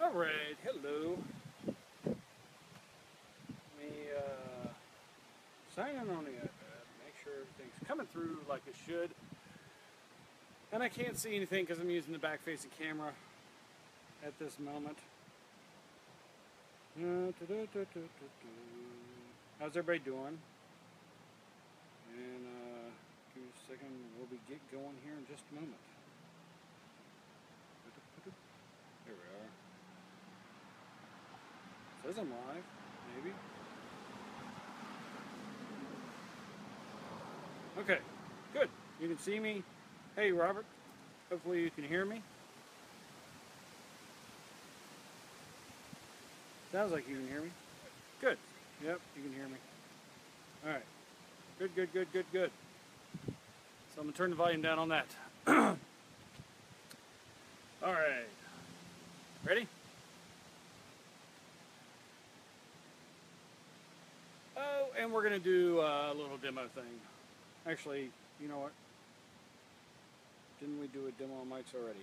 Alright, hello. Let me sign in on the iPad, make sure everything's coming through like it should. And I can't see anything because I'm using the back-facing camera at this moment. How's everybody doing? And give me a second, we'll get going here in just a moment. There we are. Says I'm live, maybe. Okay, good. You can see me. Hey, Robert. Hopefully you can hear me. Sounds like you can hear me. Good. Yep, you can hear me. All right. Good, good, good, good, good. So I'm going to turn the volume down on that. All right. Ready? Oh, and we're going to do a little demo thing. Actually, you know what? Didn't we do a demo on mics already?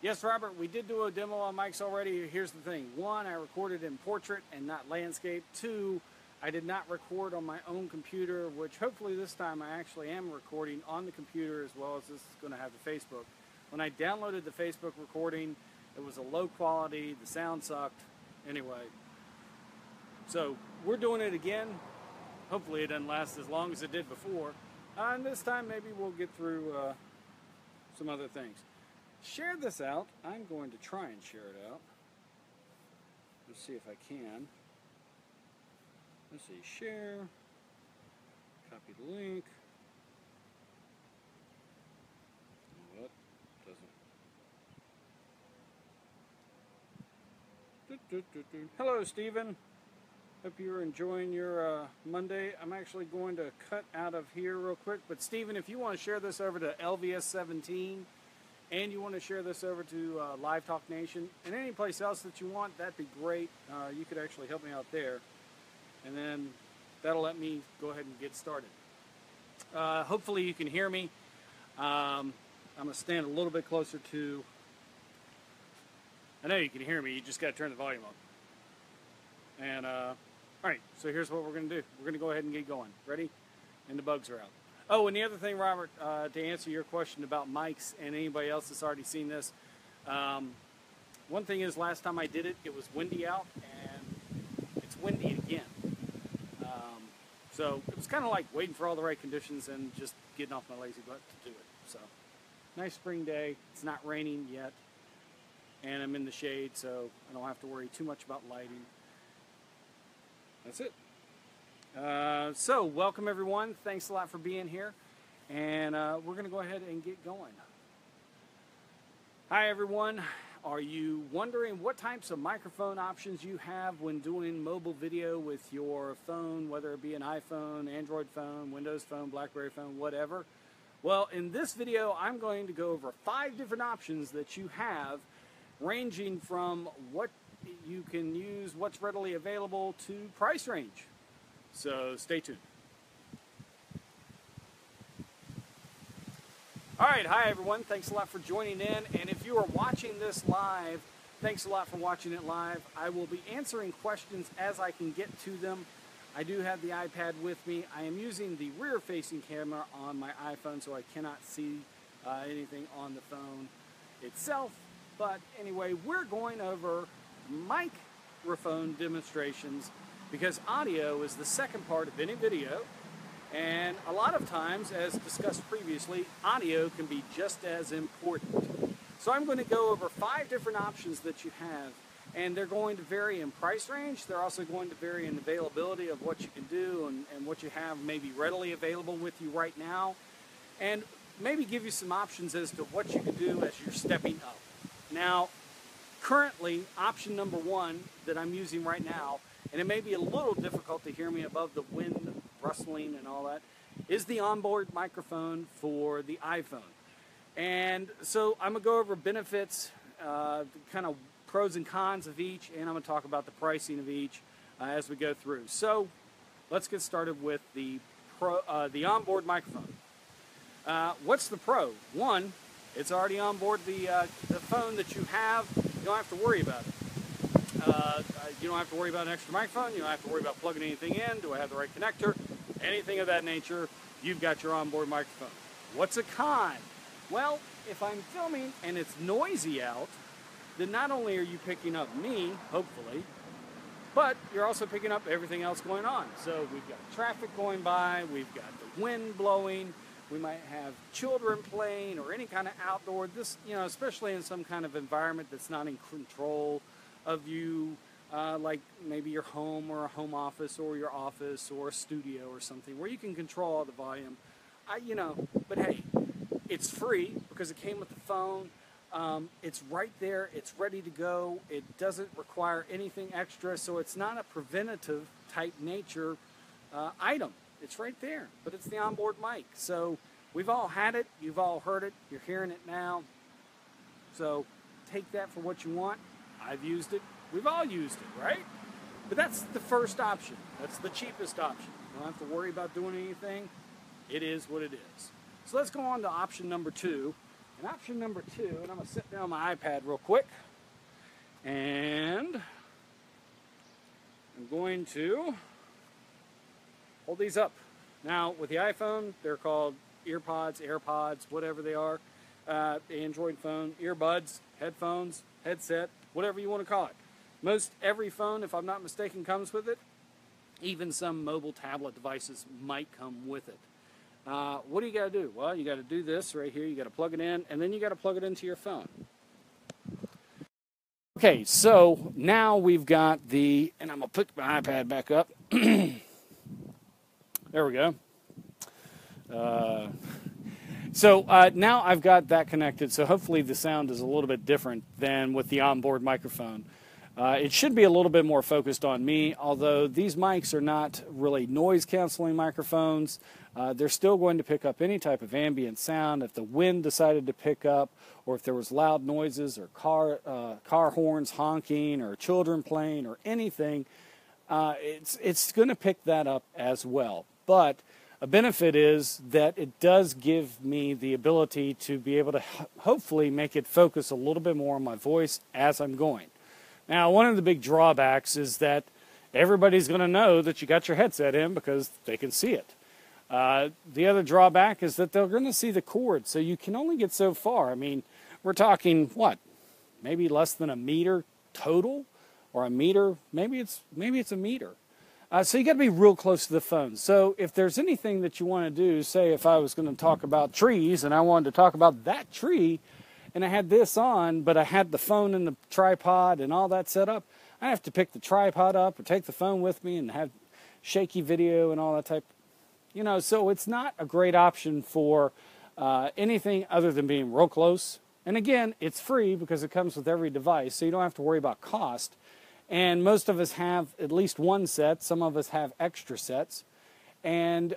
Yes, Robert, we did do a demo on mics already. Here's the thing. One, I recorded in portrait and not landscape. Two, I did not record on my own computer, which hopefully this time I actually am recording on the computer as well as this is going to have the Facebook. When I downloaded the Facebook recording, it was a low quality, the sound sucked. Anyway, so we're doing it again. Hopefully it doesn't last as long as it did before. And this time maybe we'll get through some other things. Share this out. I'm going to try and share it out. Let's see if I can. Let's see, share. Copy the link. What? Doesn't. Hello, Stephen. Hope you're enjoying your Monday. I'm actually going to cut out of here real quick. But Stephen, if you want to share this over to LVS17 and you want to share this over to Live Talk Nation and any place else that you want, that'd be great. You could actually help me out there. And then that'll let me go ahead and get started. Hopefully you can hear me. I'm going to stand a little bit closer to... I know you can hear me. You just got to turn the volume up. And... all right, so here's what we're going to do. We're going to go ahead and get going. Ready? And the bugs are out. Oh, and the other thing, Robert, to answer your question about mics and anybody else that's already seen this, one thing is last time I did it, it was windy out, and it's windy again. So it was kind of like waiting for all the right conditions and just getting off my lazy butt to do it. So, nice spring day. It's not raining yet, and I'm in the shade, so I don't have to worry too much about lighting. That's it. So, welcome everyone. Thanks a lot for being here. And we're going to go ahead and get going. Hi everyone. Are you wondering what types of microphone options you have when doing mobile video with your phone, whether it be an iPhone, Android phone, Windows phone, BlackBerry phone, whatever? Well, in this video, I'm going to go over 5 different options that you have, ranging from what you can use, what's readily available, to price range. So stay tuned. Alright, hi everyone, thanks a lot for joining in, and if you are watching this live, thanks a lot for watching it live. I will be answering questions as I can get to them. I do have the iPad with me. I am using the rear facing camera on my iPhone, so I cannot see anything on the phone itself. But anyway, we're going over microphone demonstrations because audio is the second part of any video, and a lot of times, as discussed previously, audio can be just as important. So I'm going to go over 5 different options that you have, and they're going to vary in price range. They're also going to vary in availability of what you can do and what you have maybe readily available with you right now, and maybe give you some options as to what you can do as you're stepping up. Now, currently, option number 1 that I'm using right now, and it may be a little difficult to hear me above the wind rustling and all that, is the onboard microphone for the iPhone. And so I'm going to go over benefits, kind of pros and cons of each, and I'm going to talk about the pricing of each as we go through. So let's get started with the onboard microphone. What's the pro? One, it's already on board the phone that you have. You don't have to worry about it. You don't have to worry about an extra microphone. You don't have to worry about plugging anything in. Do I have the right connector? Anything of that nature, you've got your onboard microphone. What's a con? Well, if I'm filming and it's noisy out, then not only are you picking up me, hopefully, but you're also picking up everything else going on. So we've got traffic going by, we've got the wind blowing, we might have children playing or any kind of outdoor, this, especially in some kind of environment that's not in control of you, like maybe your home or a home office or your office or a studio or something where you can control all the volume. But hey, it's free because it came with the phone. It's right there. It's ready to go. It doesn't require anything extra, so it's not a preventative type nature item. It's right there, but it's the onboard mic. So we've all had it. You've all heard it. You're hearing it now. So take that for what you want. I've used it. We've all used it, right? But that's the first option. That's the cheapest option. You don't have to worry about doing anything. It is what it is. So let's go on to option number 2. And option number 2, and I'm going to sit down my iPad real quick. And I'm going to hold these up. Now, with the iPhone, they're called earpods, AirPods, whatever they are. The Android phone, earbuds, headphones, headset, whatever you want to call it. Most every phone, if I'm not mistaken, comes with it. Even some mobile tablet devices might come with it. What do you got to do? Well, you got to do this right here. You got to plug it in, and then you got to plug it into your phone. Okay, so now we've got and I'm going to put my iPad back up. There we go. So now I've got that connected, so hopefully the sound is a little bit different than with the onboard microphone. It should be a little bit more focused on me, although these mics are not really noise-canceling microphones. They're still going to pick up any type of ambient sound. If the wind decided to pick up, or if there was loud noises or car horns honking or children playing or anything, it's going to pick that up as well. But a benefit is that it does give me the ability to be able to hopefully make it focus a little bit more on my voice as I'm going. Now, one of the big drawbacks is that everybody's going to know that you got your headset in because they can see it. The other drawback is that they're going to see the cord, so you can only get so far. I mean, we're talking, what, maybe less than a meter total? Or a meter? Maybe it's a meter. So you got to be real close to the phone. So if there's anything that you want to do, say if I was going to talk about trees and I wanted to talk about that tree, and I had this on, but I had the phone and the tripod and all that set up, I have to pick the tripod up or take the phone with me and have shaky video and all that type. So it's not a great option for anything other than being real close. And again, it's free because it comes with every device, so you don't have to worry about cost. And most of us have at least one set. Some of us have extra sets. And,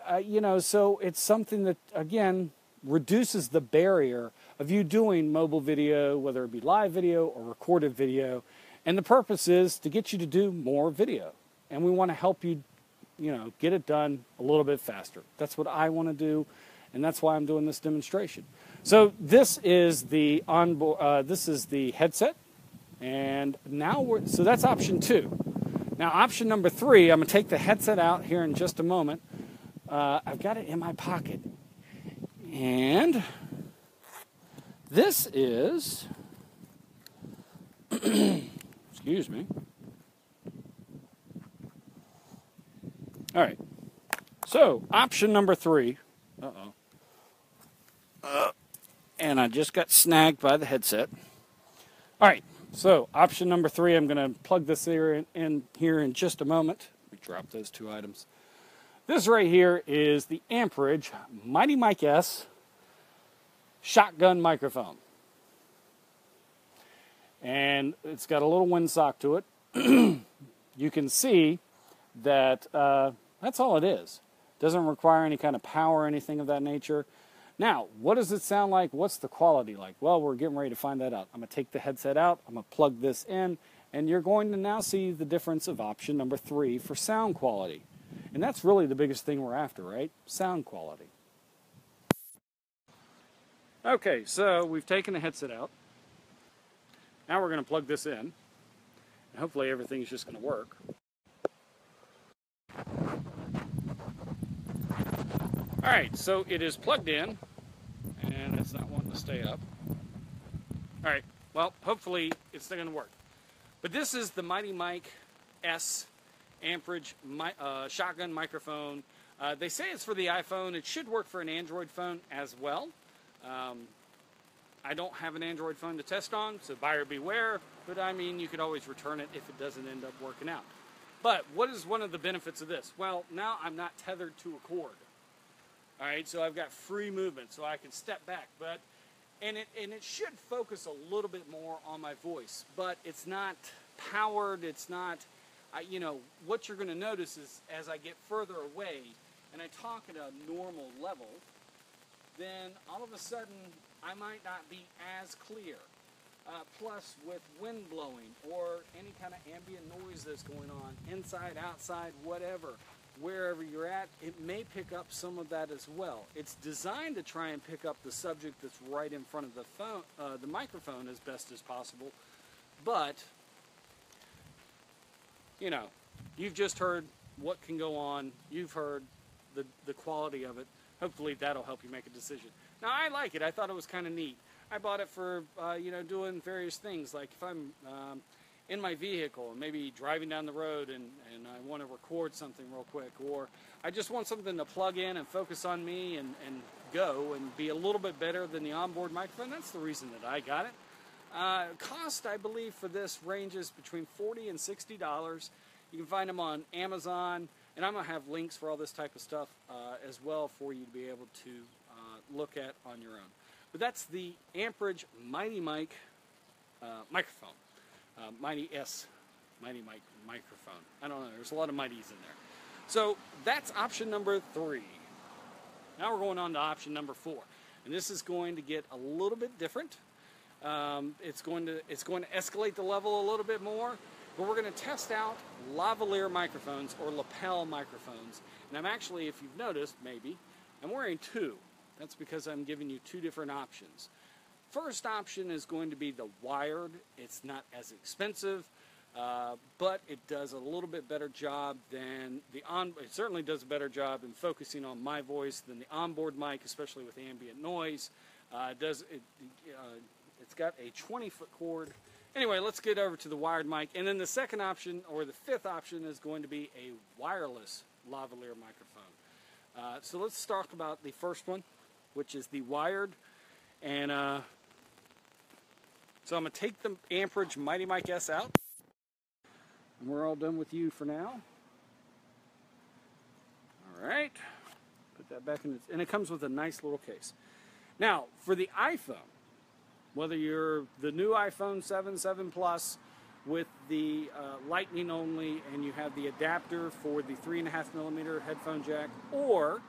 so it's something that, again, reduces the barrier of you doing mobile video, whether it be live video or recorded video. And the purpose is to get you to do more video. And we want to help you, get it done a little bit faster. That's what I want to do, and that's why I'm doing this demonstration. So this is the headset. And now so that's option 2. Now option number 3, I'm going to take the headset out here in just a moment. I've got it in my pocket. And this is, excuse me. All right. So option number 3. And I just got snagged by the headset. All right. So option number 3, I'm going to plug this in here in just a moment. Let me drop those 2 items. This right here is the Amperage Mighty Mic S shotgun microphone. And it's got a little windsock to it. You can see that that's all it is. Doesn't require any kind of power or anything of that nature. Now, what does it sound like? What's the quality like? Well, we're getting ready to find that out. I'm going to take the headset out. I'm going to plug this in. And you're going to now see the difference of option number 3 for sound quality. And that's really the biggest thing we're after, right? Sound quality. Okay, so we've taken the headset out. Now we're going to plug this in. hopefully everything's just going to work. Alright, so it is plugged in, and it's not wanting to stay up. Alright, well, hopefully it's still going to work. But this is the Mighty Mic S amperage shotgun microphone. They say it's for the iPhone. It should work for an Android phone as well. I don't have an Android phone to test on, so buyer beware. But I mean, you could always return it if it doesn't end up working out. But what is one of the benefits of this? Well, now I'm not tethered to a cord. All right, so I've got free movement, so I can step back. And it should focus a little bit more on my voice, but it's not powered. It's not, you know, what you're going to notice is as I get further away and I talk at a normal level, then all of a sudden I might not be as clear. Plus, with wind blowing or any kind of ambient noise that's going on, inside, outside, whatever, wherever you're at, it may pick up some of that as well. It's designed to try and pick up the subject that's right in front of the phone, the microphone, as best as possible. But, you know, you've just heard what can go on. You've heard the quality of it. Hopefully that'll help you make a decision. Now, I like it. I thought it was kind of neat. I bought it for, you know, doing various things. Like if I'm in my vehicle and maybe driving down the road and I want to record something real quick, or I just want something to plug in and focus on me and go and be a little bit better than the onboard microphone. That's the reason that I got it. Cost, I believe, for this ranges between $40 and $60. You can find them on Amazon, and I'm going to have links for all this type of stuff as well for you to be able to look at on your own. But that's the Amperage Mighty Mic microphone. Mighty S, Mighty Mic microphone. I don't know, there's a lot of mighties in there. So that's option number 3. Now we're going on to option number 4. And this is going to get a little bit different. It's going to escalate the level a little bit more. But we're going to test out lavalier microphones or lapel microphones. And I'm actually, if you've noticed, maybe, I'm wearing 2. That's because I'm giving you 2 different options. First option is going to be the wired. It's not as expensive, but it does a little bit better job than it certainly does a better job in focusing on my voice than the onboard mic, especially with ambient noise. It's got a 20-foot cord. Anyway, let's get over to the wired mic. And then the second option, or the 5th option, is going to be a wireless lavalier microphone. So let's talk about the first one, which is the wired. And so I'm going to take the Amperage Mighty Mic S out. And we're all done with you for now. All right. Put that back in. And it comes with a nice little case. Now, for the iPhone, whether you're the new iPhone 7, 7 Plus with the Lightning only and you have the adapter for the 3.5mm headphone jack, or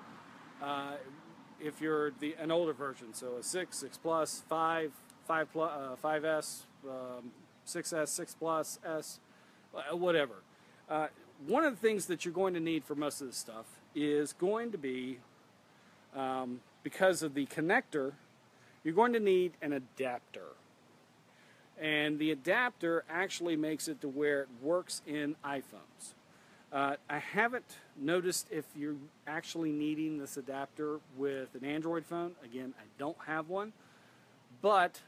if you're an older version, so a 6, 6 Plus, 5, 5S, 6S, 6 Plus, S, whatever. One of the things that you're going to need for most of this stuff is going to be, because of the connector, you're going to need an adapter. And the adapter actually makes it to where it works in iPhones. I haven't noticed if you're actually needing this adapter with an Android phone. Again, I don't have one. But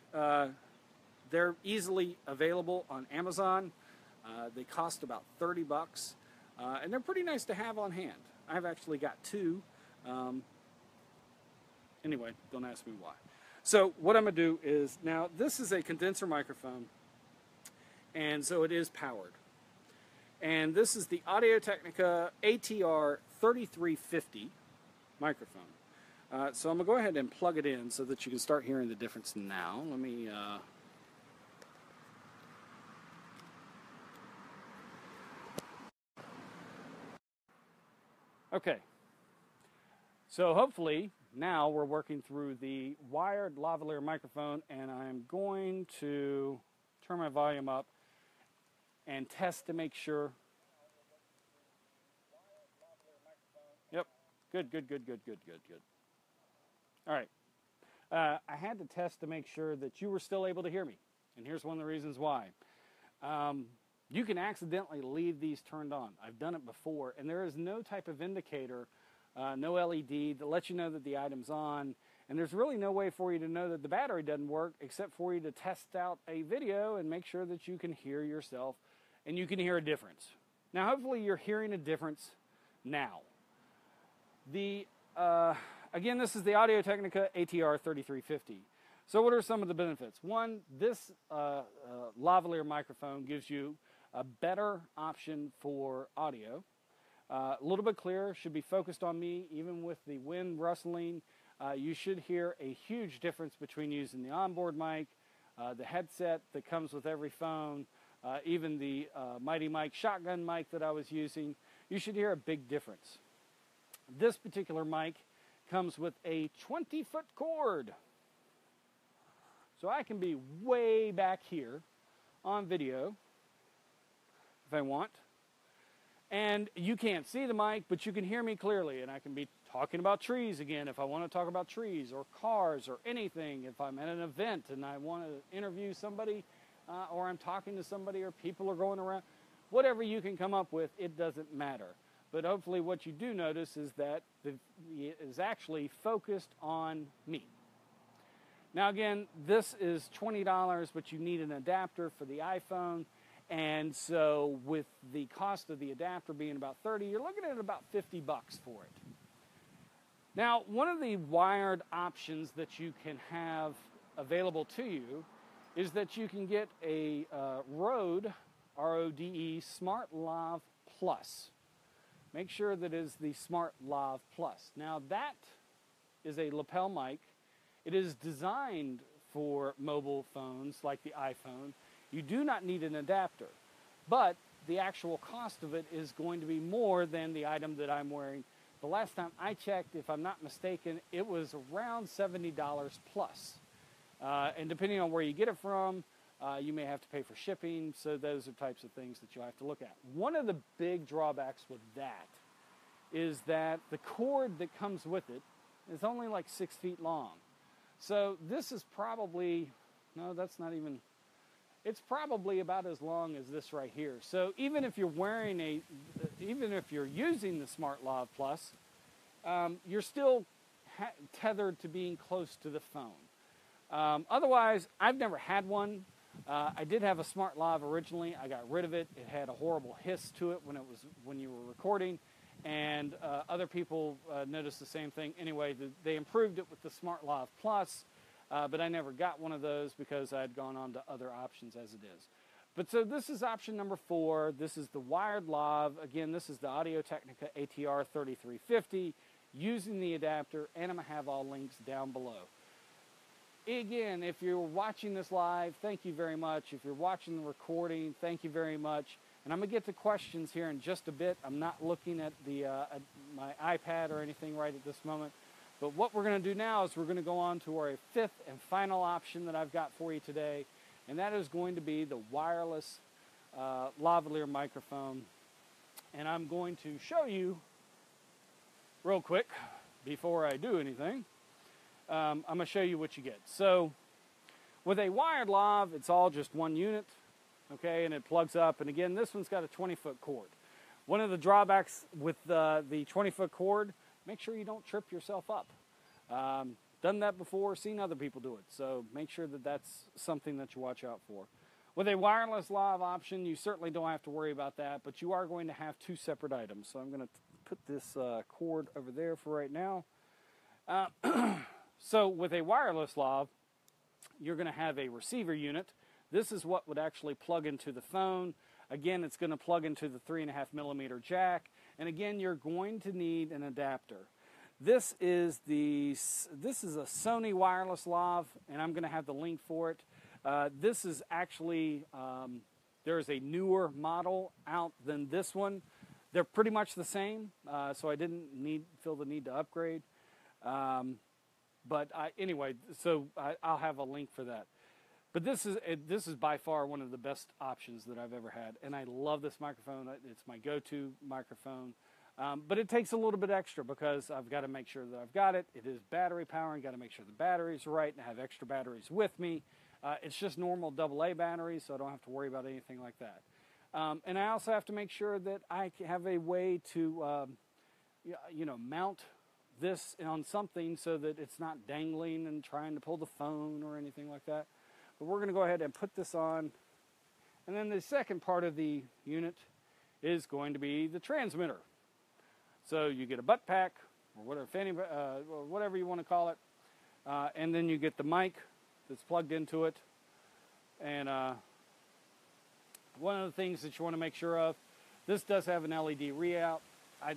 they're easily available on Amazon. They cost about $30. And they're pretty nice to have on hand. I've actually got 2. Anyway, don't ask me why. So what I'm going to do is, now this is a condenser microphone, and so it is powered. And this is the Audio-Technica ATR 3350 microphone. So I'm going to go ahead and plug it in so that you can start hearing the difference now. Let me... Okay. So hopefully now we're working through the wired lavalier microphone, and I'm going to turn my volume up and test to make sure. Yep. Good. All right. I had to test to make sure that you were still able to hear me, and here's one of the reasons why. you can accidentally leave these turned on. I've done it before, and there is no type of indicator, no LED that lets you know that the item's on, and there's really no way for you to know that the battery doesn't work except for you to test out a video and make sure that you can hear yourself and you can hear a difference. Now, hopefully you're hearing a difference now. Again, this is the Audio-Technica ATR 3350. So what are some of the benefits? One, this lavalier microphone gives you a better option for audio. A little bit clearer, should be focused on me, even with the wind rustling. You should hear a huge difference between using the onboard mic, the headset that comes with every phone, even the Mighty Mic shotgun mic that I was using. You should hear a big difference. This particular mic comes with a 20-foot cord. So I can be way back here on video if I want. And you can't see the mic, but you can hear me clearly. And I can be talking about trees again if I want to talk about trees or cars or anything. If I'm at an event and I want to interview somebody or I'm talking to somebody or people are going around. Whatever you can come up with, it doesn't matter. But hopefully what you do notice is that it is actually focused on me. Now again, this is $20, but you need an adapter for the iPhone. And so with the cost of the adapter being about $30, you're looking at about $50 for it. Now, one of the wired options that you can have available to you is that you can get a Rode, R-O-D-E, Smart Lav Plus. Make sure that it is the Smart Lav Plus. Now that is a lapel mic. It is designed for mobile phones like the iPhone. You do not need an adapter, but the actual cost of it is going to be more than the item that I'm wearing. The last time I checked, if I'm not mistaken, it was around $70 plus. And depending on where you get it from, you may have to pay for shipping, so those are types of things that you'll have to look at. One of the big drawbacks with that is that the cord that comes with it is only like 6 feet long. So this is probably, no, that's not even, it's probably about as long as this right here. So even if you're wearing even if you're using the Smart Lav Plus, you're still tethered to being close to the phone. Otherwise, I've never had one. I did have a Smart Lav originally. I got rid of it. It had a horrible hiss to it when you were recording, and other people noticed the same thing. Anyway, they improved it with the Smart Lav Plus, but I never got one of those because I had gone on to other options as it is. But so this is option number 4. This is the wired lav. Again, this is the Audio-Technica ATR 3350 using the adapter, and I'm going to have all links down below. Again, if you're watching this live, thank you very much. If you're watching the recording, thank you very much. And I'm going to get to questions here in just a bit. I'm not looking at my iPad or anything right at this moment. But what we're going to do now is we're going to go on to our 5th and final option that I've got for you today. And that is going to be the wireless lavalier microphone. And I'm going to show you real quick before I do anything. I'm going to show you what you get. So with a wired lav, it's all just one unit, okay, and it plugs up. And again, this one's got a 20-foot cord. One of the drawbacks with the 20-foot cord, make sure you don't trip yourself up. Done that before, seen other people do it, so make sure that that's something that you watch out for. With a wireless lav option, you certainly don't have to worry about that, but you are going to have 2 separate items. So I'm going to put this cord over there for right now. So with a wireless lav, you're going to have a receiver unit. This is what would actually plug into the phone. Again, it's going to plug into the 3.5mm jack. And again, you're going to need an adapter. This is a Sony wireless lav, and I'm going to have the link for it. This is actually, there's a newer model out than this one. They're pretty much the same, so I didn't feel the need to upgrade. Anyway, so I'll have a link for that. But this is by far one of the best options that I've ever had, and I love this microphone. It's my go-to microphone. But it takes a little bit extra because I've got to make sure that I've got it. It is battery powering, got to make sure the battery's right, and I have extra batteries with me. It's just normal AA batteries, so I don't have to worry about anything like that. And I also have to make sure that I have a way to, mount this on something so that it's not dangling and trying to pull the phone or anything like that. But we're going to go ahead and put this on. And then the second part of the unit is going to be the transmitter. So you get a butt pack, or whatever you want to call it, and then you get the mic that's plugged into it. And one of the things that you want to make sure of, this does have an LED readout.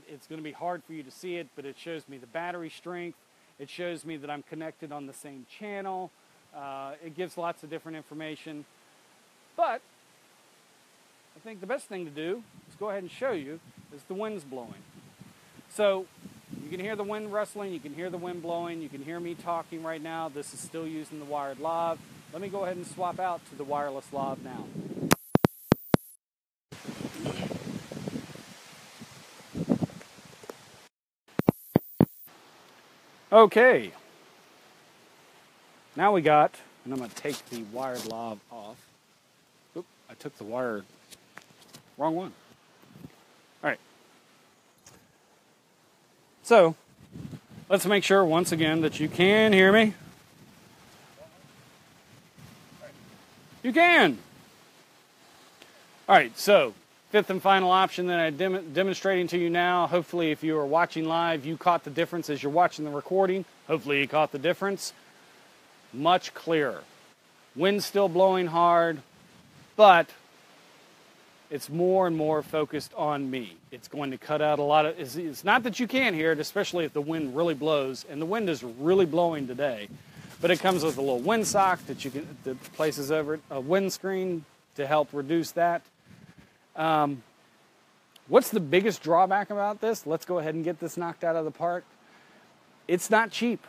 It's going to be hard for you to see it, but it shows me the battery strength. It shows me that I'm connected on the same channel. It gives lots of different information. But I think the best thing to do is go ahead and show you is the wind's blowing. So you can hear the wind rustling, you can hear the wind blowing, you can hear me talking right now. This is still using the wired lav. Let me go ahead and swap out to the wireless lav now. Okay. Now we got, and I'm going to take the wired lav off. Oop, I took the wire, wrong one. All right. So, let's make sure once again that you can hear me. You can. All right, so fifth and final option that I'm demonstrating to you now. Hopefully, if you are watching live, you caught the difference as you're watching the recording. Hopefully, you caught the difference. Much clearer. Wind's still blowing hard, but it's more and more focused on me. It's going to cut out a lot of, it's not that you can't hear it, especially if the wind really blows, and the wind is really blowing today, but it comes with a little windsock that places over it, a windscreen to help reduce that. What's the biggest drawback about this? Let's go ahead and get this knocked out of the park. It's not cheap.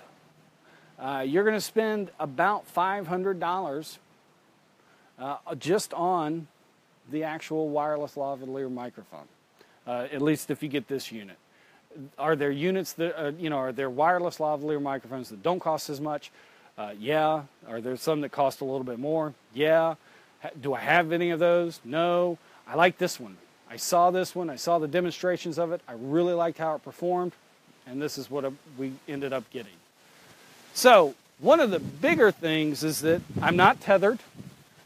You're going to spend about $500 just on the actual wireless lavalier microphone, at least if you get this unit. Are there units that, are there wireless lavalier microphones that don't cost as much? Yeah. Are there some that cost a little bit more? Yeah. Do I have any of those? No. I like this one. I saw this one. I saw the demonstrations of it. I really liked how it performed, and this is what we ended up getting. So one of the bigger things is that I'm not tethered.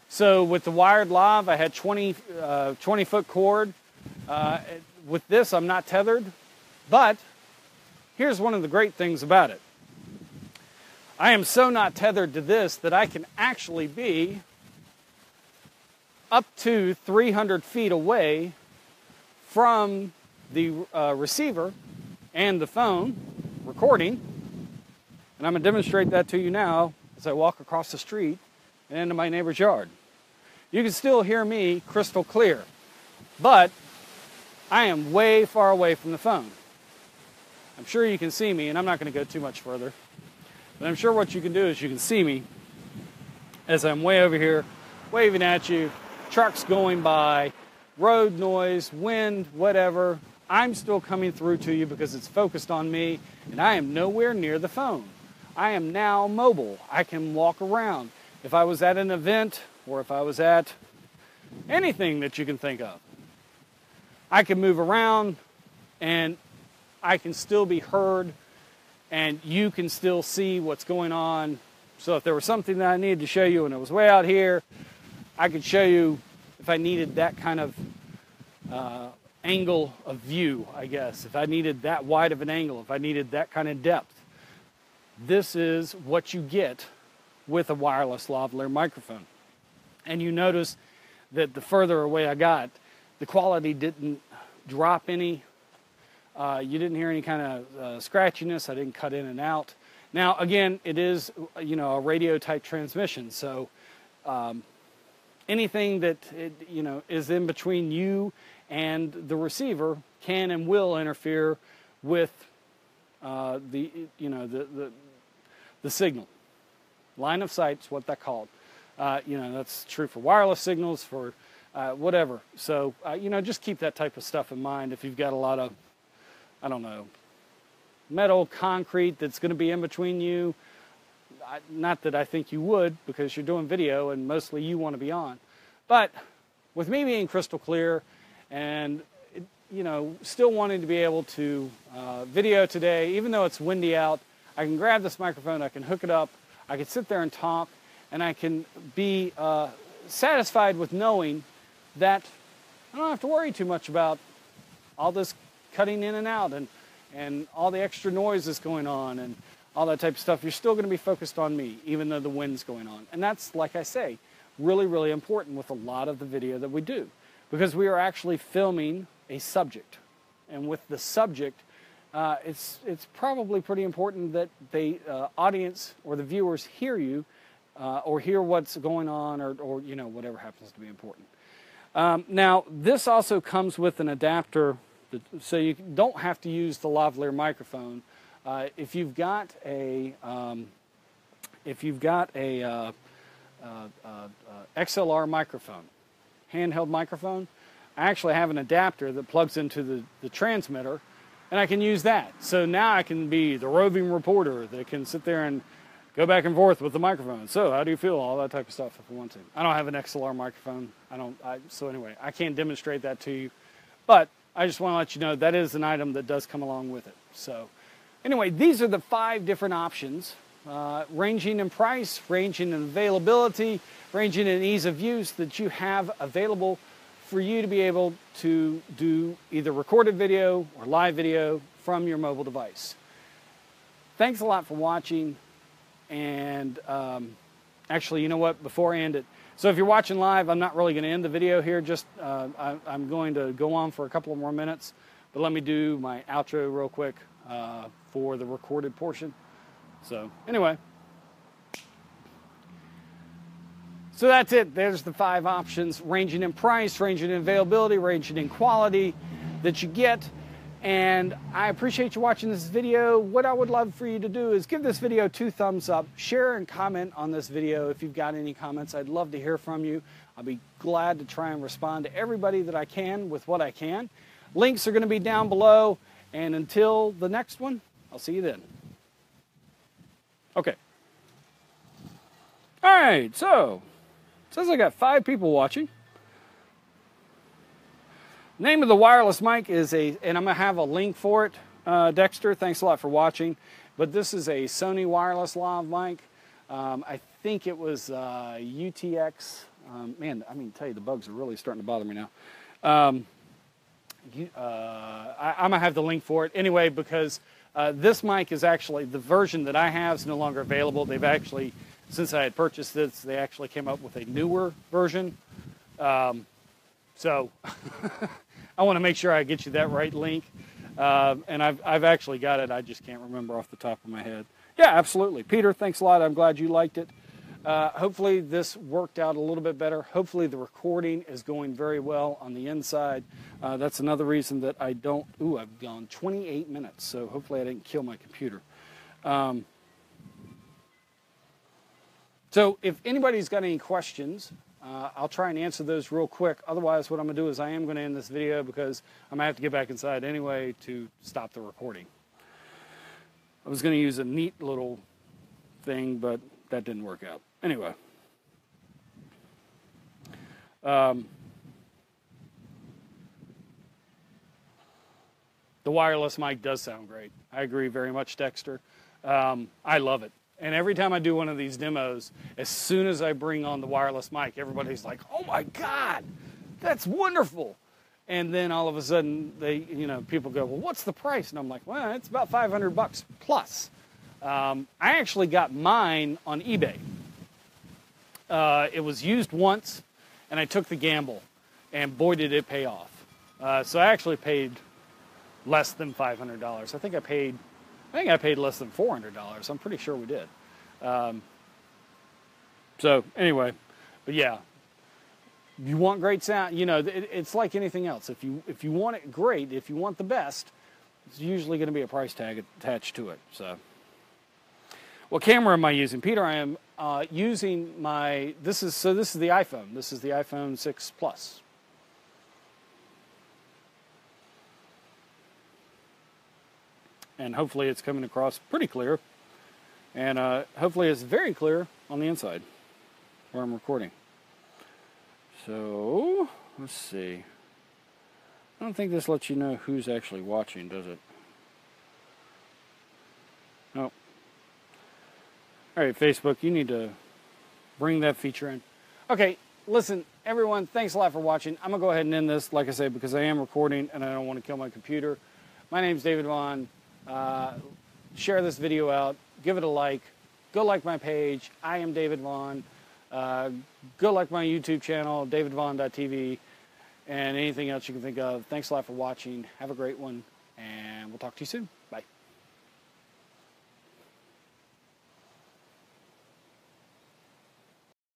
So with the wired lav, I had 20-foot cord. With this, I'm not tethered. But here's one of the great things about it. I am so not tethered to this that I can actually be up to 300 feet away from the receiver and the phone recording. And I'm going to demonstrate that to you now as I walk across the street and into my neighbor's yard. You can still hear me crystal clear, but I am way far away from the phone. I'm sure you can see me, and I'm not going to go too much further, but I'm sure what you can do is you can see me as I'm way over here waving at you, trucks going by, road noise, wind, whatever. I'm still coming through to you because it's focused on me, and I am nowhere near the phone. I am now mobile. I can walk around. If I was at an event or if I was at anything that you can think of, I can move around and I can still be heard and you can still see what's going on. So if there was something that I needed to show you and it was way out here, I could show you if I needed that kind of angle of view, I guess. If I needed that wide of an angle, if I needed that kind of depth. This is what you get with a wireless lavalier microphone. And you notice that the further away I got, the quality didn't drop any. You didn't hear any kind of scratchiness. I didn't cut in and out. Now, again, it is, a radio type transmission. So anything that, is in between you and the receiver can and will interfere with the signal. Line of sight is what that's called. That's true for wireless signals, for whatever. So, just keep that type of stuff in mind if you've got a lot of, metal, concrete that's going to be in between you. Not that I think you would, because you're doing video and mostly you want to be on. But with me being crystal clear and, you know, still wanting to be able to video today, even though it's windy out, I can grab this microphone, I can hook it up, I can sit there and talk, and I can be satisfied with knowing that I don't have to worry too much about all this cutting in and out and all the extra noise that's going on and all that type of stuff. You're still going to be focused on me, even though the wind's going on. And that's, like I say, really, really important with a lot of the video that we do, because we are actually filming a subject. And with the subject, it's probably pretty important that the audience or the viewers hear you or hear what's going on or you know, whatever happens to be important. Now, this also comes with an adapter, so you don't have to use the lavalier microphone. If you've got a XLR microphone, handheld microphone, I actually have an adapter that plugs into the transmitter, and I can use that. So now I can be the roving reporter that can sit there and go back and forth with the microphone. So how do you feel? All that type of stuff if I want to. I don't have an XLR microphone. So anyway, I can't demonstrate that to you, but I just want to let you know that is an item that does come along with it. So anyway, these are the 5 different options, ranging in price, ranging in availability, ranging in ease of use that you have available for you to be able to do either recorded video or live video from your mobile device. Thanks a lot for watching. And actually, you know what, before I end it, so if you're watching live, I'm not really going to end the video here, just I'm going to go on for a couple of more minutes, but let me do my outro real quick for the recorded portion. So anyway, so that's it. There's the 5 options, ranging in price, ranging in availability, ranging in quality that you get. And I appreciate you watching this video. What I would love for you to do is give this video 2 thumbs up, share and comment on this video if you've got any comments. I'd love to hear from you. I'll be glad to try and respond to everybody that I can with what I can. Links are going to be down below. And until the next one, I'll see you then. Okay. All right, so it says I got 5 people watching. Name of the wireless mic is and I'm going to have a link for it, Dexter. Thanks a lot for watching. But this is a Sony wireless lav mic. I think it was UTX. Man, I mean, tell you, the bugs are really starting to bother me now. I'm going to have the link for it. Anyway, because this mic is actually, the version that I have is no longer available. They've actually, since I had purchased this, they actually came up with a newer version. So I want to make sure I get you that right link. And I've actually got it. I just can't remember off the top of my head. Yeah, absolutely. Peter, thanks a lot. I'm glad you liked it. Hopefully this worked out a little bit better. Hopefully the recording is going very well on the inside. That's another reason that I don't... Ooh, I've gone 28 minutes, so hopefully I didn't kill my computer. So if anybody's got any questions... I'll try and answer those real quick. Otherwise, what I'm going to do is I am going to end this video because I'm going to have to get back inside anyway to stop the recording. I was going to use a neat little thing, but that didn't work out. Anyway. The wireless mic does sound great. I agree very much, Dexter. I love it. And every time I do one of these demos, as soon as I bring on the wireless mic, everybody's like, "Oh my God, that's wonderful!" And then all of a sudden, people go, "Well, what's the price?" And I'm like, "Well, it's about $500 plus." I actually got mine on eBay. It was used once, and I took the gamble, and boy, did it pay off. So I actually paid less than $500. I think I paid less than $400. I'm pretty sure we did. So anyway, but yeah, you want great sound. You know, it's like anything else. If you want it great, if you want the best, it's usually going to be a price tag attached to it. So, what camera am I using, Peter? I am using my. This is the iPhone. This is the iPhone 6 Plus. And hopefully it's coming across pretty clear. And hopefully it's very clear on the inside where I'm recording. So, let's see. I don't think this lets you know who's actually watching, does it? Nope. Alright, Facebook, you need to bring that feature in. Okay, listen, everyone, thanks a lot for watching. I'm going to go ahead and end this, like I said, because I am recording and I don't want to kill my computer. My name's David Vaughn. Share this video out. Give it a like. Go like my page. I am David Vaughn. Go like my YouTube channel, davidvaughn.tv, and anything else you can think of. Thanks a lot for watching. Have a great one, and we'll talk to you soon. Bye.